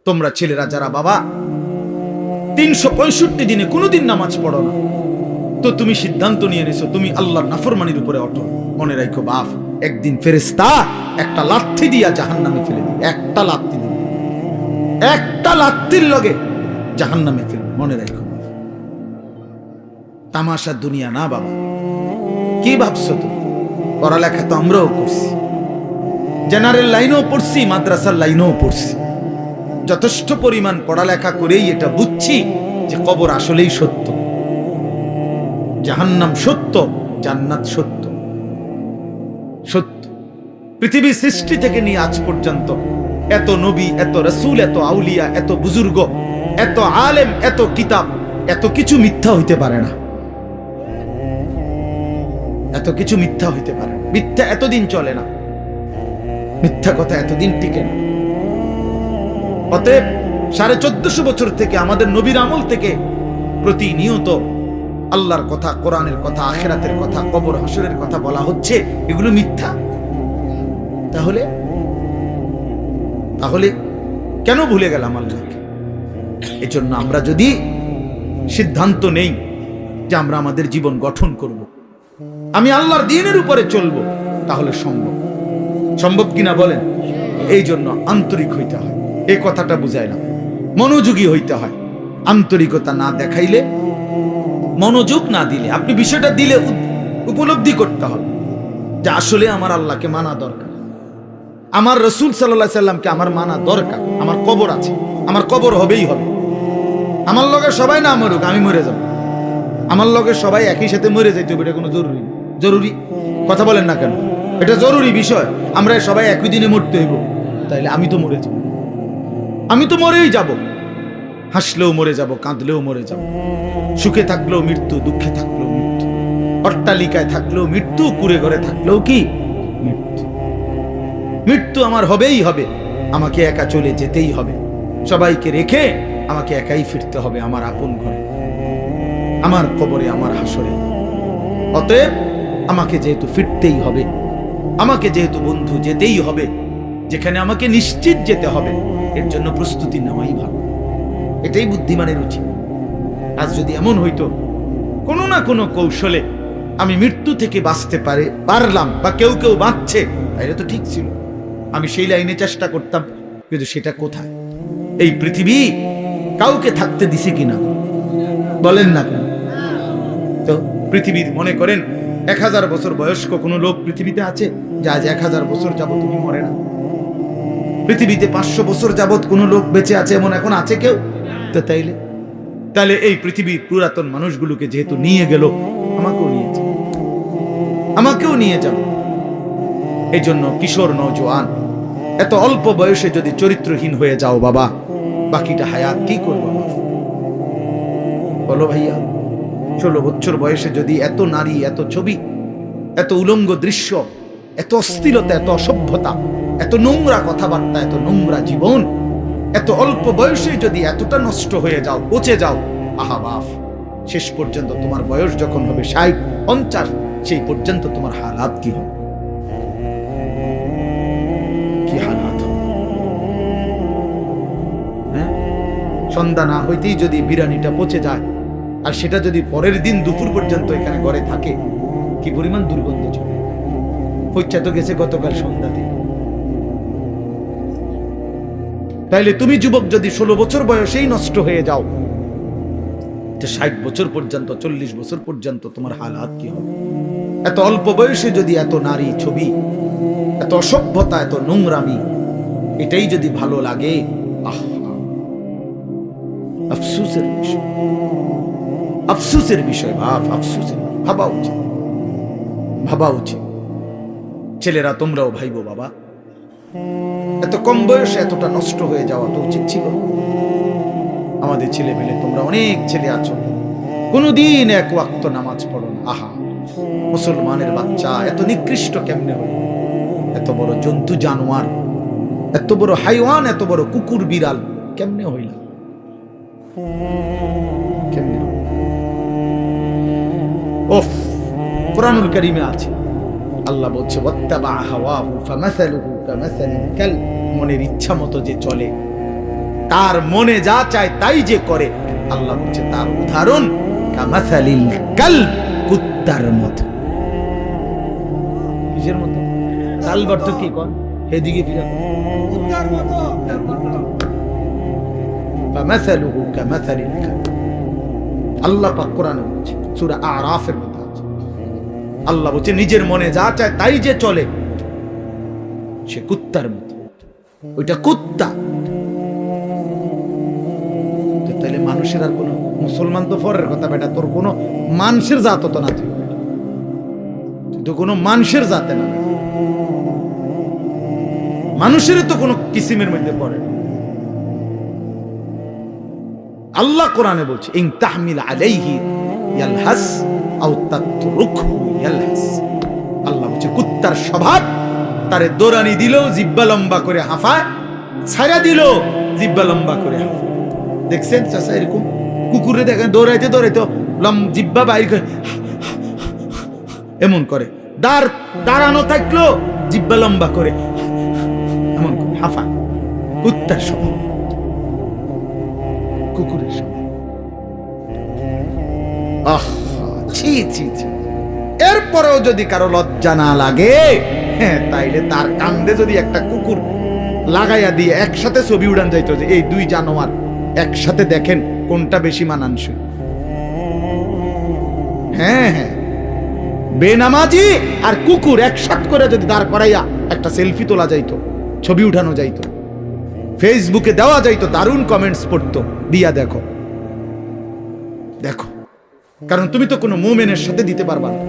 তোমরা ছেলেরা যারা বাবা 365 দিনে কোনোদিন নামাজ পড়ো না, তো তুমি সিদ্ধান্ত নিয়ে নিছো তুমি আল্লাহর নাফরমানির উপরে অটল। মনে রাখো বাপ, একদিন ফেরেশতা একটা লাথি দিয়া জাহান্নামে ফেলে দিবে। একটা লাথি দিবে, একটা লাথির লগে জাহান্নামে ফেলবে। মনে রাখো, তামাশা দুনিয়া না বাবা। কি ভাবছো তুমি? পড়ালেখা তো আমরাও করছি, জেনারেল লাইনেও পড়ছি, মাদ্রাসার লাইনেও পড়ছি। যথেষ্ট পরিমাণ পড়ালেখা করেই এটা বুঝছি যে কবর আসলেই সত্য, জাহান্নাম সত্য, জান্নাত সত্য। সত্য পৃথিবীর সৃষ্টি থেকে নিয়ে আজ পর্যন্ত এত নবী, এত রাসূল, এত আউলিয়া, এত বুজুর্গ, এত আলেম, এত কিতাব, এত কিছু মিথ্যা হইতে পারে না। এত কিছু মিথ্যা হইতে পারে না। মিথ্যা এতদিন চলে না, মিথ্যা কথা এতদিন টিকে না। অতএব 1450 বছর থেকে আমাদের নবীর আমল থেকে প্রতিনিয়ত আল্লাহর কথা, কোরআনের কথা, আখিরাতের কথা, কবর হাসরের কথা বলা হচ্ছে, এগুলো মিথ্যা। তাহলে তাহলে কেন ভুলে গেলাম আল্লাহকে? এজন্য আমরা যদি সিদ্ধান্ত নেই যে আমরা আমাদের জীবন গঠন করব, আমি আল্লাহর দ্বীনের উপরে চলবো, তাহলে সম্ভব। সম্ভব কিনা বলেন? এই জন্য আন্তরিক হইতে হয়। এই কথাটা বুঝাইলাম, মনোযোগী হইতে হয়। আন্তরিকতা না দেখাইলে, মনোযোগ না দিলে, আপনি বিষয়টা দিলে উপলব্ধি করতে হবে যে আসলে আমার আল্লাহকে মানা দরকার, আমার রাসূল সাল্লাল্লাহু আলাইহি সাল্লামকে আমার মানা দরকার। আমার কবর আছে, আমার কবর হবেই হবে। আমার লগে সবাই না মরুক, আমি মরে যাব। আমার লগে সবাই একই সাথে মরে যাইতে হবে, এটা কোনো জরুরি? জরুরি কথা বলেন না কেন? এটা জরুরি বিষয়। আমরা সবাই একই দিনে মরতে হইব, তাইলে আমি তো মরে যাব, আমি তো মরেই যাব। হাসলেও মরে যাব, কাঁদলেও মরে যাব, সুখে থাকলেও মৃত্যু, দুঃখে থাকলেও মৃত্যু, অট্টালিকায় থাকলেও মৃত্যু, কুড়ে ঘরে থাকলেও কি মৃত্যু। মৃত্যু আমার হবেই হবে, আমাকে একা চলে যেতেই হবে, সবাইকে রেখে আমাকে একাই ফিরতে হবে আমার আপন ঘরে, আমার কবরে, আমার হাসরে। অতএব আমাকে যেহেতু ফিরতেই হবে, আমাকে যেহেতু বন্ধু যেতেই হবে, যেখানে আমাকে নিশ্চিত যেতে হবে, এর জন্য প্রস্তুতি নেওয়াই ভালো। এটাই বুদ্ধিমানের উচিত। আজ যদি এমন হইতো কোনো না কোনো কৌশলে আমি মৃত্যু থেকে বাঁচতে পারলাম, বা কেউ কেউ বাঁচছে, এটা তো ঠিক ছিল, আমি সেই লাইনে চেষ্টা করতাম। কিন্তু সেটা কোথায়? এই পৃথিবী কাউকে থাকতে দিছে কিনা বলেন না কেন? তো পৃথিবীর মনে করেন 1000 বছর বয়স্ক কোনো লোক পৃথিবীতে আছে যে আজ 1000 বছর যাবত তিনি মরে না? পৃথিবীতে 500 বছর যাবত কোনো লোক বেঁচে আছে এমন এখন আছে কেউ? তো তাইলে এই পৃথিবীর পুরাতন মানুষগুলোকে যেহেতু নিয়ে গেল, আমাকেও নিয়ে যাবে। এই জন্য কিশোর নওজোয়ান, এত অল্প বয়সে যদি চরিত্রহীন হয়ে যাও বাবা, বাকিটা হায়াত কি করবো বলো ভাইয়া? 16 বছর বয়সে যদি এত নারী, এত ছবি, এত উলঙ্গ দৃশ্য, এত অস্থিরতা, এত অসভ্যতা, এত নোংরা কথাবার্তা, এত নোংরা জীবন, এত অল্প বয়সে যদি এতটা নষ্ট হয়ে যাও, পচে যাও, আহা বাপ, শেষ পর্যন্ত তোমার বয়স যখন হবে 60, 50, সেই পর্যন্ত তোমার হালাত কি হবে? কি হালাত হবে? হ্যাঁ, সন্ধ্যা না হইতেই যদি বিরিয়ানিটা পচে যায়, আর সেটা যদি পরের দিন দুপুর পর্যন্ত এখানে ঘরে থাকে, কি পরিমাণ দুর্গন্ধ চলে। পচা তো গেছে গতকাল সন্ধ্যাতে। তাইলে তুমি যুবক যদি 16 বছর বয়সেই নষ্ট হয়ে যাও, 60 বছর পর্যন্ত, 40 বছর পর্যন্ত তোমার হালাত কি হবে? এত অল্প বয়সে যদি এত নারী ছবি, এত অসভ্যতা, এত নোংরামি, এটাই যদি ভালো লাগে, আফসোসের বিষয়, আফসোসের বিষয় বাপ, আফসোসের। ভাবা উচিত। ছেলেরা তোমরাও ভাইবো বাবা, এত কম বয়সে এতটা নষ্ট হয়ে যাওয়া তো উচিত ছিল। আমাদের ছেলে মেলে, তোমরা অনেক ছেলে আছো, কোনদিন এক ওয়াক্ত নামাজ পড়ো না। আহা, মুসলমানের বাচ্চা এত নিকৃষ্ট কেমনে হল? এত বড় জন্তু জানোয়ার, এত বড় হাইওয়ান, এত বড় কুকুর বিড়াল কেমনে হইল? কেমনে? ওফ, কুরআনুল কারীমে আছে, আল্লাহ বলছে ওয়াত্তাবা হাওয়াহু ফামাসালুহু কামাসালিল কালব, মনের ইচ্ছা মতো যে চলে তার মনে যা চায় তাই যে করে, আল্লাহ বলছে তার উদাহরণ কামাসালিল কালব, কুত্তার মতো। কিসের মতো? কালব অর্থ কি কর, এদিকে ফিরে কুত্তার মতো। ফামাসালুহু কামাসালিল কালব, আল্লাহ পাক কোরআনে বলছে, সূরা আরাফের মধ্যে আছে। আল্লাহ বলছে নিজের মনে যা চায় তাই যে চলে, সে কুত্তার মতো। ওইটা কুত্তা। তাহলে মানুষের আর কোন, মুসলমান তো পরের কথা বেটা, তোর কোন মানুষের জাত তো না, তুই তো কোন মানুষের জাতে না, মানুষের তো কোন কিসিমের মধ্যে পড়ে। আল্লাহ কোরআনে বলছে ইন তাহমিল আলাইহি ইয়ালহাস আও তাতরুকহু ইয়ালহাস। আল্লাহ বলছে কুত্তার স্বভাব, তারে দৌড়ানি দিলেও জিব্বা লম্বা করে হাঁফায়, ছাড়া দিলেও জিব্বা লম্বা করে হাঁফায়। দেখছেন চাচা এরকম কুকুরে দেখেন দৌড়াইতে দৌড়াইতে জিব্বা বাইর করে এমন করে, দাঁড়ানো থাকলো জিব্বা লম্বা করে এমন করে হাঁফায়। কুত্তার স্বভাব, কুকুরের স্বভাব। ছি ছি ছি। এরপরেও যদি কারো লজ্জা না লাগে, হ্যাঁ, তাইলে তার কান্দে যদি একটা কুকুর লাগাইয়া দিয়ে একসাথে ছবি উড়ান যাইতো যে এই দুই জানোয়ার একসাথে দেখেন কোনটা বেশি মানানসই। হ্যাঁ হ্যাঁ, বেনামাজি আর কুকুর একসাথে করে যদি দাঁড় করাইয়া একটা সেলফি তোলা যাইতো, ছবি উঠানো যাইতো, ফেসবুকে দেওয়া যাইতো, দারুণ কমেন্টস পড়তো, দিয়া দেখো দেখো। কারণ তুমি তো কোনো মুমিনের সাথে দিতে পারবা না,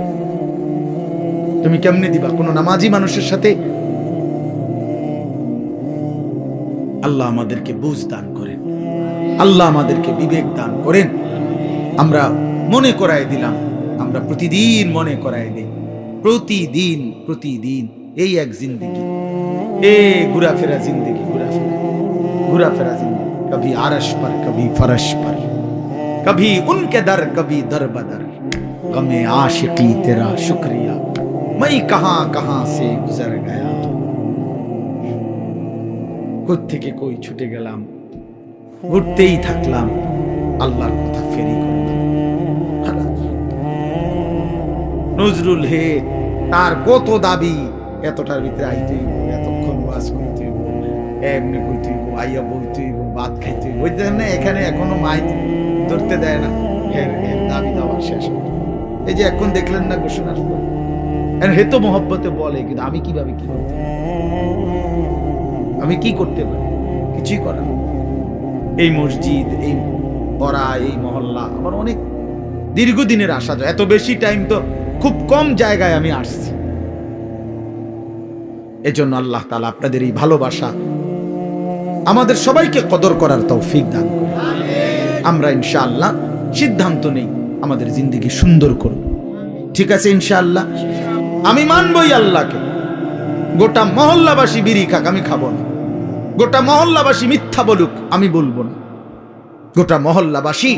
তুমি কেমনে দিবা কোনো নামাজি মানুষের সাথে? আল্লাহ আমাদেরকে বুঝ দান করেন, আল্লাহ আমাদেরকে বিবেক দান করেন। আমরা মনে করায় দিলাম, আমরা প্রতিদিন মনে করায় দিই, প্রতিদিন প্রতিদিন এই এক জিন্দেগি, এই ঘুরাফেরা জিন্দেগি, ঘুরাফেরা জিন্দেগি, কभी আরশ पर कभी फरश पर, कभी उनके दर कभी दर बदर, गमे आशिकी तेरा शुक्रिया मैं कहां कहां से गुजर गया। কোথ থেকে কই ছুটে গেলাম, ঘুরতেই থাকলাম, আল্লাহর কথা ফেরি করলাম। নজরুল হে, তার কত দাবি, এতটার ভিতরে আইতে হইব, এতক্ষণ ওয়াজ করতে হইব, এমনি কইতে হইব, আইয়া বইতে হইব, ভাত খাইতে হইব। বুঝলেন না, এখানে এখনো মাই ধরতে দেয় না, এর দাবি দেওয়া শেষ। এই যে এখন দেখলেন না ঘোষণার পর, হে তো মহব্বতে বলে, কিন্তু আমি কিভাবে কি করতে পারি, আমি কি করতে পারি? কিছুই করা। এই মসজিদ, এই পড়া, এই মহল্লা আমার অনেক দীর্ঘদিনের আসা যায়, এত বেশি টাইম তো খুব কম জায়গায় আমি আসছি। এজন্য আল্লাহ তাআলা আপনাদের এই ভালোবাসা আমাদের সবাইকে কদর করার তৌফিক দান করুন। আমরা ইনশাআল্লাহ সিদ্ধান্ত নেই আমাদের জিন্দেগি সুন্দর করব, ঠিক আছে ইনশাআল্লাহ। আমি মানবই আল্লাহকে, গোটা মহল্লাবাসী বিড়ি খাক, আমি খাবো না। গোটা মহল্লাবাসী মিথ্যা বলুক, আমি বলবো না। গোটা মহল্লাবাসী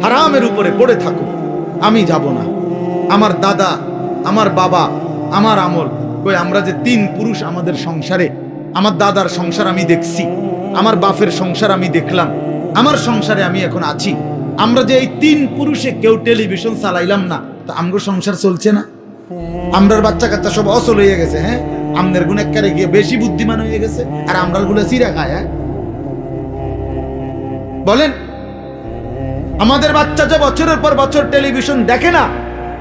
হারামের উপরে পড়ে থাকুক, আমি যাব না। আমার দাদা, আমার বাবা, আমার আমল, কই আমরা যে তিন পুরুষ আমাদের সংসারে, আমার দাদার সংসার আমি দেখছি, আমার বাপের সংসার আমি দেখলাম, আমার সংসারে আমি এখন আছি। আমরা যে এই তিন পুরুষে কেউ টেলিভিশন চালাইলাম না, তো আমগো সংসার চলছে না? আমরার বাচ্চা কাচ্চা সব অচল হয়ে গেছে, হ্যাঁ, আমনের গুণেকারে গিয়ে বেশি বুদ্ধিমান হয়ে গেছে, আর আমরা গুলো চিরা খায়। হ্যাঁ বলেন, আমাদের বাচ্চা যে বছরের পর বছর টেলিভিশন দেখে না,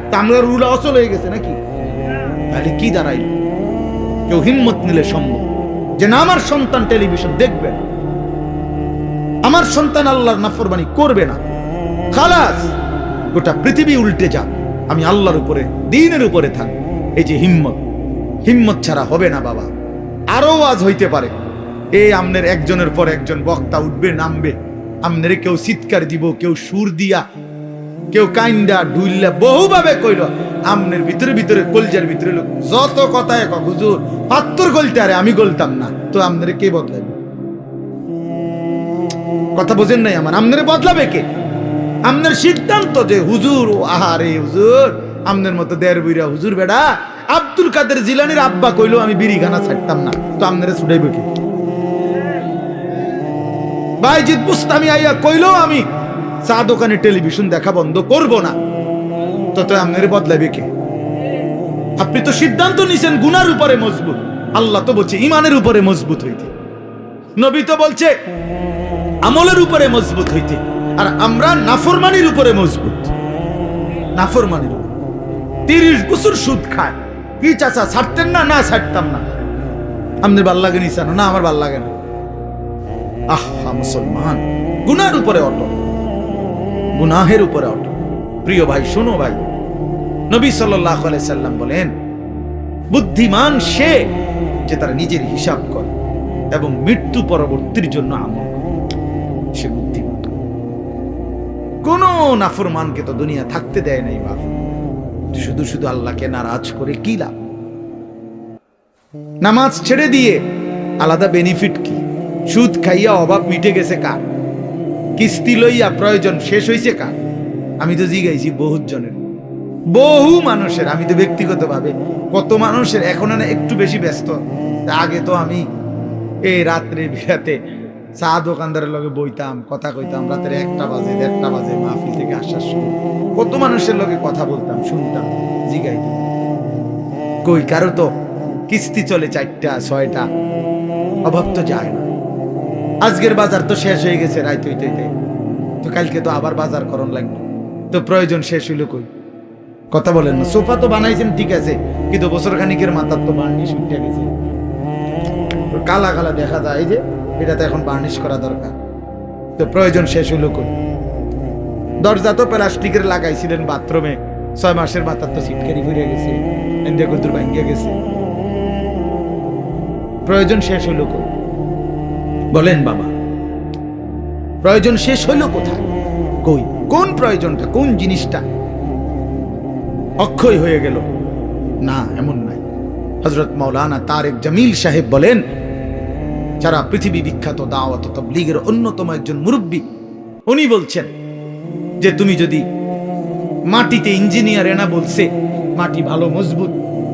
তা আমরা রুলা অচল হয়ে গেছে নাকি? তাহলে কি দাঁড়াইল? কেউ হিম্মত নিলে সম্ভব যে না, আমার সন্তান টেলিভিশন দেখবে না, আমার সন্তান আল্লাহর নাফরমানি করবে না, খালাস গোটা পৃথিবী উল্টে যাক, আমি আল্লাহর উপরে, দ্বীনের উপরে থাকবো। এই যে হিম্মত, হিম্মত ছাড়া হবে না বাবা। আরো আজ হইতে পারে, এই আমনের একজনের পর একজন বক্তা উঠবে, নামবে, আমনের কেউ চিৎকার দিব, কেউ সুর দিয়া, কেউ কাইন্দা ডুইল্লা বহুভাবে কইল, আমনের ভিতরে ভিতরে কলজার ভিতরে লোক যত কথা এক হুজুর পাত্তর গলতে, আরে আমি গলতাম না, তো আমনের কে বদলাবে? কথা বোঝেন নাই আমার? আমনের বদলাবে কে? আমনের সিদ্ধান্ত যে হুজুর, আহারে হুজুর, আমনের মতো দেড় বুইরা হুজুর বেড়া আব্দুল কাদের জিলানির আব্বা কইলো আমি বিড়ি খানা ছাড়তাম না, তো আমনের ছুটাইবে কে? বাইজিদ বুস্তামি আইয়া কইলো আমি চা দোকানে টেলিভিশন দেখা বন্ধ করব না, তো আপনার বদলাবে কে? আপনি তো সিদ্ধান্ত নিছেন গুনার উপরে মজবুত, আল্লাহ তো বলছে ইমানের উপরে মজবুত হইতে, নবী তো বলছে আমলের উপরে মজবুত হইতে, আর আমরা নাফরমানির উপরে মজবুত। নাফরমানির উপর 30 বছর সুদ খায়, কি চাচা ছাড়তেন না? না ছাড়তাম না। আপনার ভাল লাগে নিসানো? না আমার ভাল লাগে না। আহা মুসলমান, গুনার উপরে অটল, গুনাহের উপরে অটল। প্রিয় ভাই শোনো ভাই, নবী সাল্লাল্লাহু আলাইহি সাল্লাম বলেন বুদ্ধিমান সে যে তার নিজের হিসাব করে এবং মৃত্যু পরবর্তীর জন্য আমল করে, সে বুদ্ধিমান। কোন নাফরমানকে তো দুনিয়া থাকতে দেয় নাই বাপ, শুধু শুধু আল্লাহকে নারাজ করে কি লাভ? নামাজ ছেড়ে দিয়ে আলাদা বেনিফিট কি? সুদ খাইয়া অভাব মিটে গেছে কার? কিস্তি লইয়া প্রয়োজন শেষ হইছে কার? আমি তো জিগাইছি বহুত জনের, বহু মানুষের। আমি তো ব্যক্তিগতভাবে কত মানুষের এখন একটু বেশি ব্যস্ত। আগে তো আমি এই রাত্রে বিরাতে চা দোকানদারের লগে বইতাম, কথা কইতাম, রাতের 1টা বাজে 1:30 বাজে মাহফিল থেকে আসার সময় কত মানুষের লগে কথা বলতাম, শুনতাম, জিগাইতাম। কই কারো তো কিস্তি চলে 4টা 6টা, অভাব তো যায় না। আজকের বাজার তো শেষ হয়ে গেছে রাইত হইতে হইতে, তো কালকে তো আবার বাজার করণ লাগবে, তো প্রয়োজন শেষ হইল কই? কথা বলেন না। সোফা তো বানাইছেন ঠিক আছে, কিন্তু বছর খানিকের মাথার তো বার্নিশ উঠে গেছে, কালা কালা দেখা যায়, এই যে এটা তো এখন বার্নিশ করা দরকার, তো প্রয়োজন শেষ হইল কই? দরজা তো প্লাস্টিকের লাগাইছিলেন বাথরুমে, 6 মাসের মাথার তো সিটকারি ফুরে গেছে, এন্দে কুতুর ভাঙ্গিয়া গেছে, প্রয়োজন শেষ হইল কই? বলেন বাবা, প্রয়োজন শেষ হইল কোথায়? কই? কোন প্রয়োজনটা, কোন জিনিসটা অক্ষয় হয়ে গেল? না, এমন নাই। হযরত মাওলানা তারেক জামিল সাহেব বলেন, যারা পৃথিবী বিখ্যাত দাওয়াত ও তাবলীগের অন্যতম একজন মুরব্বী, উনি বলছেন যে তুমি যদি মাটিতে, ইঞ্জিনিয়ার এনা বলছে মাটি ভালো মজবুত,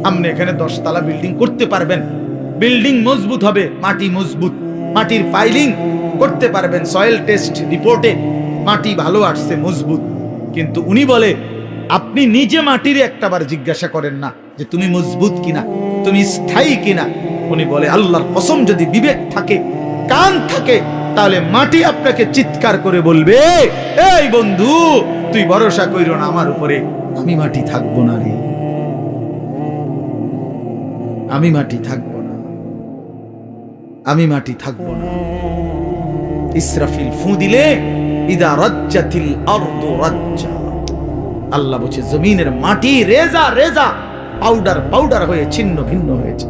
আপনি এখানে 10 তলা বিল্ডিং করতে পারবেন, বিল্ডিং মজবুত হবে, মাটি মজবুত, মাটির ফাইলিং করতে পারবেন, সয়েল টেস্ট রিপোর্টে মাটি ভালো আসছে, মজবুত। কিন্তু উনি বলে আপনি নিজে মাটির একটাবার জিজ্ঞাসা করেন না যে তুমি মজবুত কিনা, তুমি স্থায়ী কিনা। উনি বলে আল্লাহর কসম, যদি বিবেক থাকে, কান থাকে, তাহলে মাটি আপনাকে চিৎকার করে বলবে, এই বন্ধু তুই ভরসা কইরো না আমার উপরে, আমি মাটি থাকবো না রে, আমি মাটি থাকবো না, আমি মাটি থাকবো না। ইসরাফিল ফু দিলে ইদা রাজ্জাতিল আরদু রাজ্জা, আল্লাহ বলছে জমিনের মাটি রেজা রেজা, পাউডার পাউডার হয়ে ছিন্ন ভিন্ন হয়েছে।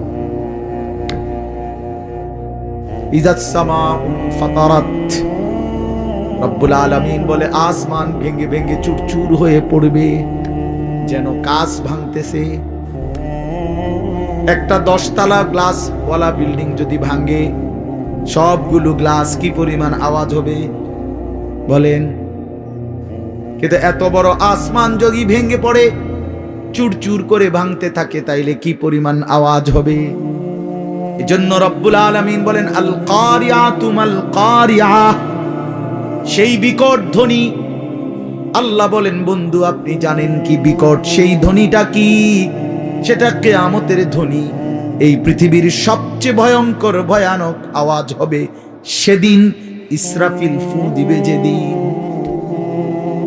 ইজাস সামাউ ফাতারাত, রব্বুল আলামিন বলে আসমান ভেঙে ভেঙে চুরচুর হয়ে পড়বে, যেন কাঁচ ভাঙতেছে। একটা 10 তলা গ্লাস ওয়ালা বিল্ডিং যদি ভাঙে, সবগুলো গ্লাস কি পরিমাণ আওয়াজ হবে বলেন? কিন্তু এত বড় আসমান যদি ভেঙে পড়ে, চুরচুর করে ভাঙতে থাকে, তাইলে কি পরিমাণ আওয়াজ হবে? এজন্য রব্বুল আলামিন বলেন আল কারিয়াতু মাল কারিয়া, সেই বিকট ধ্বনি। আল্লাহ বলেন বন্ধু আপনি জানেন কি বিকট সেই ধ্বনিটা কি? সেটা কিয়ামতের ধ্বনি। এই পৃথিবীর সবচেয়ে ভয়ঙ্কর ভয়ানক আওয়াজ হবে সেদিন ইসরাফিল ফু দিবে যেদিন।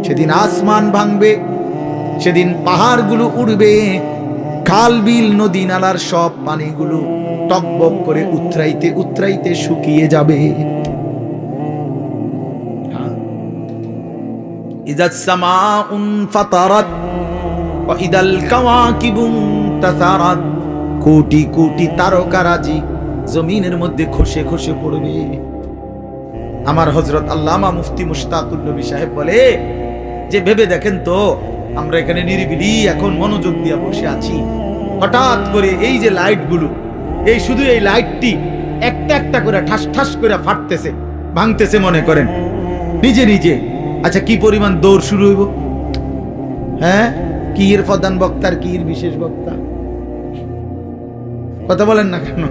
সেদিন আসমান ভাঙবে, সেদিন পাহাড়গুলো উড়বে, খাল বিল নদী নালার সব পানিগুলো টকবক করে উতরাইতে উতরাইতে শুকিয়ে যাবে। ইযাস সামাউন ফাতারাত ওয়া ইদাল কাওয়াকিবু তাসারাত, কোটি কোটি তারকারাজি জমিনের মধ্যে খসে খসে পড়বে। আমার হযরত আল্লামা মুফতি মুশতাকুর নবী সাহেব বলে যে ভেবে দেখেন তো, আমরা এখানে নিরিবিলি এখন মনোযোগ দিয়ে বসে আছি, হঠাৎ করে এই যে লাইটগুলো, এই শুধু এই লাইটটি একটা একটা করে ঠাস ঠাস করে ফাটতেছে, ভাঙতেছে মনে করেন নিজে নিজে। আচ্ছা কি পরিমাণ দৌড় শুরু হইব? হ্যাঁ, কি এর প্রধান বক্তার, কি এর বিশেষ বক্তা? কথা বলেন না কেন?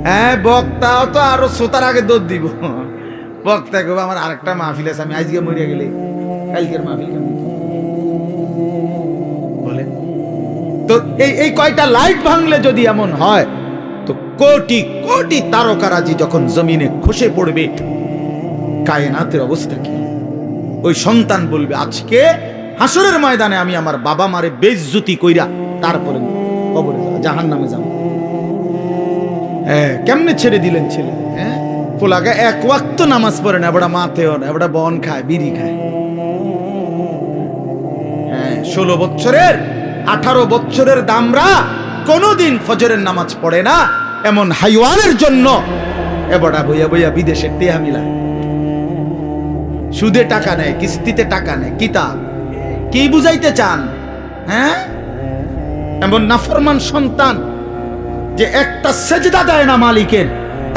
হ্যাঁ, বক্তা তো আরো শ্রোতার আগে দৌড় দিব, বক্তা কবে আমার আরেকটা মাহফিল আছে, আমি আজকে মরিয়া গেলে কালকের মাহফিল কেমন বলে? তো এই কয়টা লাইট ভাঙলে যদি এমন হয়, তো কোটি কোটি তারকারাজি যখন জমিনে খসে পড়বে, কায়নাতের অবস্থা কি? ওই সন্তান বলবে আজকে হাসরের ময়দানে আমি আমার বাবা মারে বেইজ্জতি কইরা তারপরে কবরে যাওয়া, জাহান্নামে যাব। হ্যাঁ, কেমনে ছেড়ে দিলেন ছেলে? হ্যাঁ, পোলাকে এক ওয়াক্ত নামাজ পড়ে না, এবড়া মাথেও না, এবড়া বন খায়, বিড়ি খায়। হ্যাঁ, 16 বছরের 18 বছরের দামরা কোনোদিন ফজরের নামাজ পড়ে না, এমন হাইওয়ানের জন্য এবড়া বইয়া বইয়া বিদেশের টেহা মিলায়, সুদে টাকা নেয়, কিস্তিতে টাকা নেয়। কিতাব কি বুঝাইতে চান? হ্যাঁ, এমন নাফরমান সন্তান যে একটা সেজদা দেয় না মালিকের,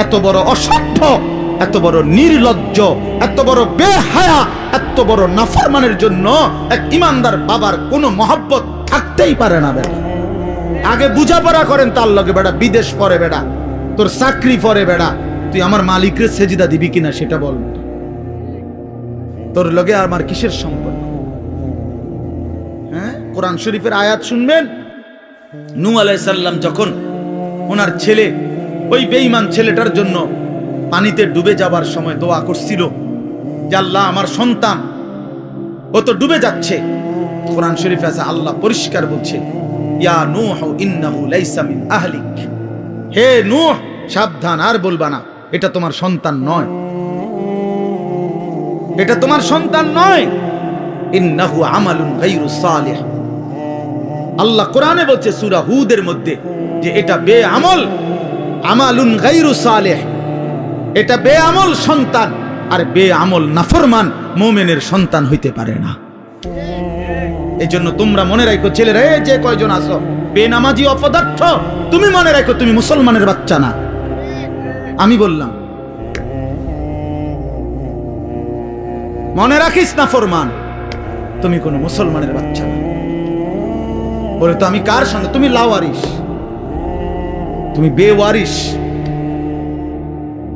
এত বড় অসভ্য, এত বড় নির্লজ্জ, এত বড় বেহায়া, এত বড় নাফরমানের জন্য এক ইমানদার বাবার কোনো মহব্বত থাকতেই পারে না। বেটা আগে বুঝাপড়া করেন তার লগে, বেটা বিদেশ পরে, বেটা তোর চাকরি পরে, বেটা তুই আমার মালিকের সেজদা দিবি কিনা সেটা বল। তোর লগে আমার কিসের সম্পর্ক? হ্যাঁ, কোরআন শরীফের আয়াত শুনবেন। নূহ আলাইহিস সালাম যখন ওনার ছেলে, ওই বেঈমান ছেলেটার জন্য পানিতে ডুবে যাবার সময় দোয়া করছিল যে আল্লাহ আমার সন্তান ও তো ডুবে যাচ্ছে। কোরআন শরীফে আছে, আল্লাহ পরিষ্কার বলছে, ইয়া নূহ ইন্নাহু লাইসা মিন আহলিক, হে নূহ সাবধান, আর বলবা না এটা তোমার সন্তান নয়, এটা তোমার সন্তান নয়। ইন্নাহু আমালুন গায়রু সালিহ, আল্লাহ কোরআনে বলছে সূরা হুদের মধ্যে যে এটা বেআমল, আমালুন গায়রু সালিহ, এটা বেআমল সন্তান। আর বেআমল নাফরমান মুমিনের সন্তান হইতে পারে না। এই জন্য তোমরা মনে রাখো ছেলেরা, এই যে কয়জন আছো বেনামাজি অপদার্থ, তুমি মনে রাখো তুমি মুসলমানের বাচ্চা না। আমি বললাম মনে রাখিস না ফরমান, তুমি কোন মুসলমানের বাচ্চা না। বলে তো আমি কার সঙ্গে? তুমি লাওয়ারিস, তুমি বেওয়ারিস,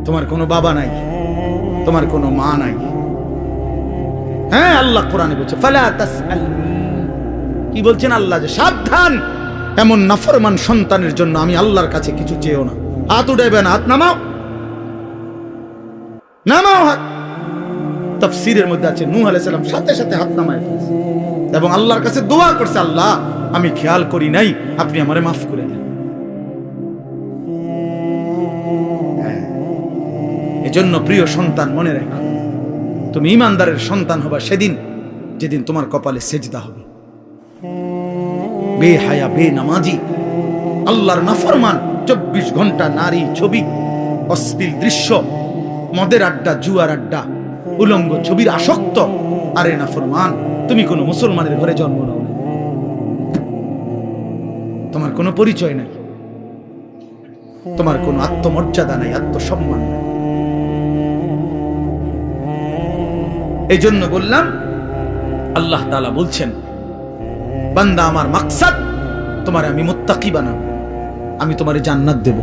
তোমার কোনো বাবা নাই, তোমার কোনো মা নাই। হ্যাঁ, আল্লাহ কোরআনে বলছে ফালা তাসআল, কি বলছেন আল্লাহ? যে সাবধান, এমন নাফরমান সন্তানের জন্য আমি আল্লাহর কাছে কিছু চেয়েও না। হাত উঠাইবে না, হাত নামাও, নামাও হাত। তাফসীরের মধ্যে আছে নূহ আলাইহিস সালাম সাথে সাথে হাত নামায় ফেলছে এবং আল্লাহর কাছে দোয়া করছে, আল্লাহ আমি খেয়াল করি নাই, আপনি আমারে মাফ করে দেন। এজন্য প্রিয় সন্তান মনে রাখো, তুমি ইমানদারের সন্তান হবা সেদিন যেদিন তোমার কপালে সেজদা হবে। বেহায়া, বেনামাজি, আল্লাহর নাফরমান, 24 ঘন্টা নারী ছবি, অশ্লীল দৃশ্য, মদের আড্ডা, জুয়ার আড্ডা, উলঙ্গ ছবির আসক্ত। আরে নাফরমান, তুমি কোনো মুসলমানের ঘরে জন্ম নাও, তোমার কোনো পরিচয় নাই, তোমার কোনো আত্মমর্যাদা নাই, আত্মসম্মান নাই। এই জন্য বললাম, আল্লাহ তাআলা বলছেন বান্দা আমার মাকসাদ তোমারে আমি মুত্তাকি বানাবো, আমি তোমারে জান্নাত দেব।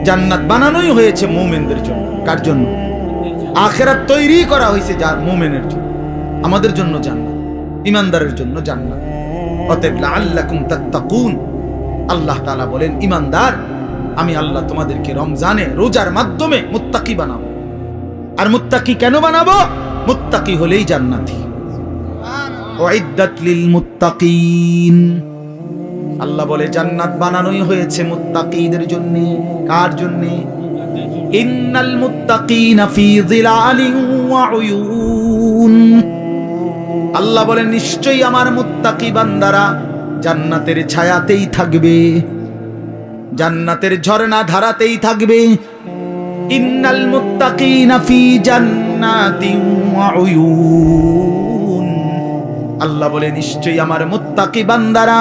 জান্নাত বানানোই হয়েছে মুমিনদের জন্য। কার জন্য? আখিরাত তৈরি করা হয়েছে যার মুমিনের জন্য। আমাদের জন্য জান্নাত, ইমানদারের জন্য জান্নাত। অতএব লাআল্লাকুম তাত্তাকুন, আল্লাহ তাআলা বলেন ইমানদার, আমি আল্লাহ তোমাদেরকে রমজানে রোজার মাধ্যমে মুত্তাকি বানাবো। আর মুত্তাকি কেন বানাবো? মুত্তাকি হলেই জান্নাতি। উইদ্দাত লিল মুত্তাকিন, আল্লাহ বলে জান্নাত বানানোই হয়েছে মুত্তাকিদের জন্য। কার জন্য? ইন্নাল মুত্তাকিনা ফি যিলালিন ওয়া উয়ুন, আল্লাহ বলে নিশ্চয়ই আমার মুত্তাকি বান্দারা জান্নাতের ছায়াতেই থাকবে, জান্নাতের ঝর্ণা ধারাতেই থাকবে। ইন্নাল মুত্তাকিনা ফি জান্নাতিন ওয়া উয়ুন, আল্লাহ বলে নিশ্চয়ই আমার মুত্তাকি বান্দারা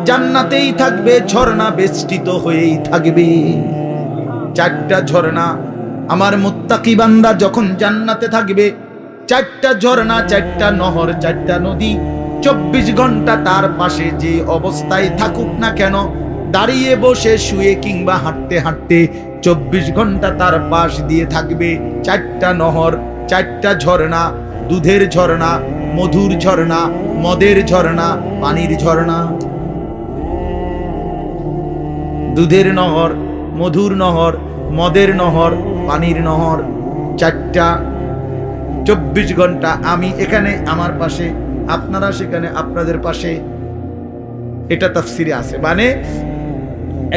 জান্নাতেই থাকবে, ঝর্ণা বেষ্টিত হয়েই থাকবে। 4টা ঝর্ণা আমার মুত্তাকি বান্দা যখন জান্নাতে থাকবে, 4টা ঝর্ণা, 4টা নহর, 4টা নদী 24 ঘন্টা তার পাশে যে অবস্থায় থাকুক না কেন, দাঁড়িয়ে বসে শুয়ে কিংবা হাঁটতে হাঁটতে 24 ঘন্টা তার পাশ দিয়ে থাকবে 4টা নহর, 4টা ঝর্ণা, দুধের ঝর্ণা, মধুর ঝর্ণা, মদের ঝর্ণা, পানির ঝর্ণা। দুধের নহর, মধুর নহর, মদের নহর, পানির নহর, 4টা। 24 ঘন্টা আমি এখানে আমার পাশে, আপনারা সেখানে আপনাদের পাশে। এটা তাফসিরে আছে। মানে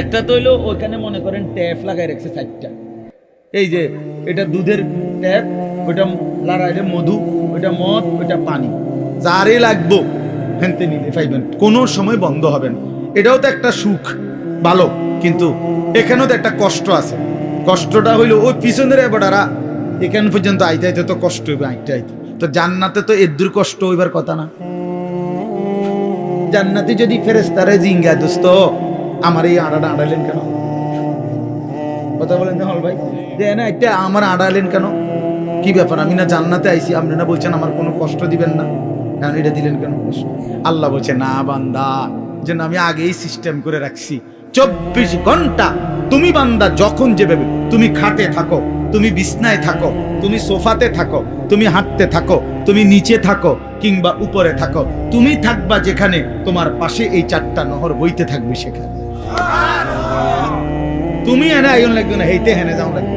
একটা তো হইলো ওইখানে মনে করেন ট্যাপ লাগাই রাখছে 4টা। এই যে এটা দুধের ট্যাপ, ওইটা লাগাইলে মধু, ওইটা মদ, ওইটা পানি, যারে লাগবো হেনতে নিলে পাইবেন, কোনো সময় বন্ধ হবে না। এটাও তো একটা সুখ, ভালো, কিন্তু এখানেও তো একটা কষ্ট আছে। কষ্টটা হইলো ওই পিছনের এবারা এখান পর্যন্ত আইতে আইতে তো কষ্ট হইবে, আইতে আইতে। তো জান্নাতে তো এদুর কষ্ট হইবার কথা না। জান্নাতে যদি ফেরেশতারে জিঙ্গা দোস্ত আমার এই আড়াটা আড়ালেন কেন, কথা বলেন হল ভাই, যে না এটা আমার আড়ালেন কেন, কি ব্যাপার? আমি না জান্নাতে আইছি, আপনি না বলছেন আমার কোনো কষ্ট দিবেন না, কারণ এটা দিলেন কেন কষ্ট? আল্লাহ বলছে না বান্দা, যেন আমি আগেই সিস্টেম করে রাখছি। 24 ঘন্টা তুমি বান্দা যখন যেভাবে, তুমি খাটে থাকো, তুমি বিছনায় থাকো, তুমি সোফাতে থাকো, তুমি হাঁটতে থাকো, তুমি নিচে থাকো কিংবা উপরে থাকো, তুমি থাকবা যেখানে, তোমার পাশে এই 4টা নহর বইতে থাকবে সেখানে। তুমি এনে আইন লাগবে না, হেইতে হেনে যাও লাগবে।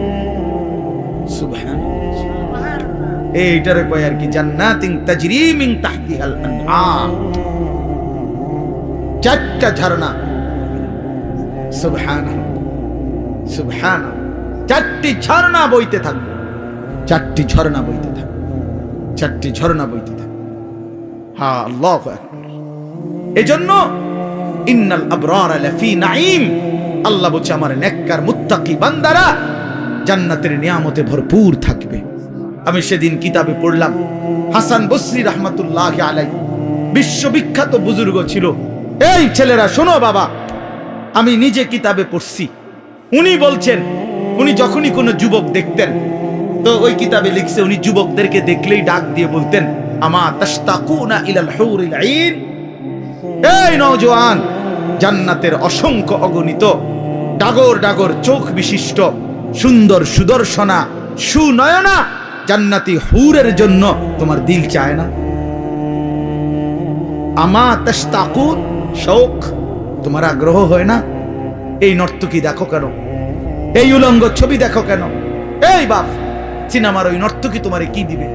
সুবহানাল্লাহ। এইটারে কয় আর কি জান্নাতিন তাজরি মিন তাহতিহাল আনহার, 4টা ঝর্ণা। সুবহানাল্লাহ, সুবহানাল্লাহ। 4টি ঝর্ণা বইতে থাকবে, 4টি ঝর্ণা বইতে থাকবে, 4টি ঝর্ণা বইতে থাকবে। হ্যাঁ, আল্লাহু আকবার। এজন্য ইন্নাল আবরার লাফি নাঈম, আল্লাহ বলছে আমার নেককার মুত্তাকি বান্দারা জান্নাতের নিয়ামতে ভরপুর থাকবে। আমি সেদিন কিতাবে পড়লাম, হাসান বসরি রাহমাতুল্লাহি আলাইহি বিশ্ববিখ্যাত বুজুর্গ ছিল। এই ছেলেরা শোনো বাবা, আমি নিজে কিতাবে পড়ছি। উনি বলছেন, উনি যখনই কোনো যুবক দেখতেন, তো ওই কিতাবে লিখছে উনি যুবকদেরকে দেখলেই ডাক দিয়ে বলতেন, আমা তাশতাকুনা ইলাল হুরিল আইন, এই নওজোয়ান, জান্নাতের অসংখ্য অগণিত ডাগর ডাগর চোখ বিশিষ্ট সুন্দর সুদর্শনা সুনয়না জান্নাতি হুরের জন্য তোমার দিল চায় না? আমা তাশতাকুন, শৌক, তোমার আগ্রহ হয় না? এই নর্তকী দেখো কেন, এই উলঙ্গ ছবি দেখো কেন? এই বাপ, সিনেমার ওই নর্তকী তোমারে কি দিবে?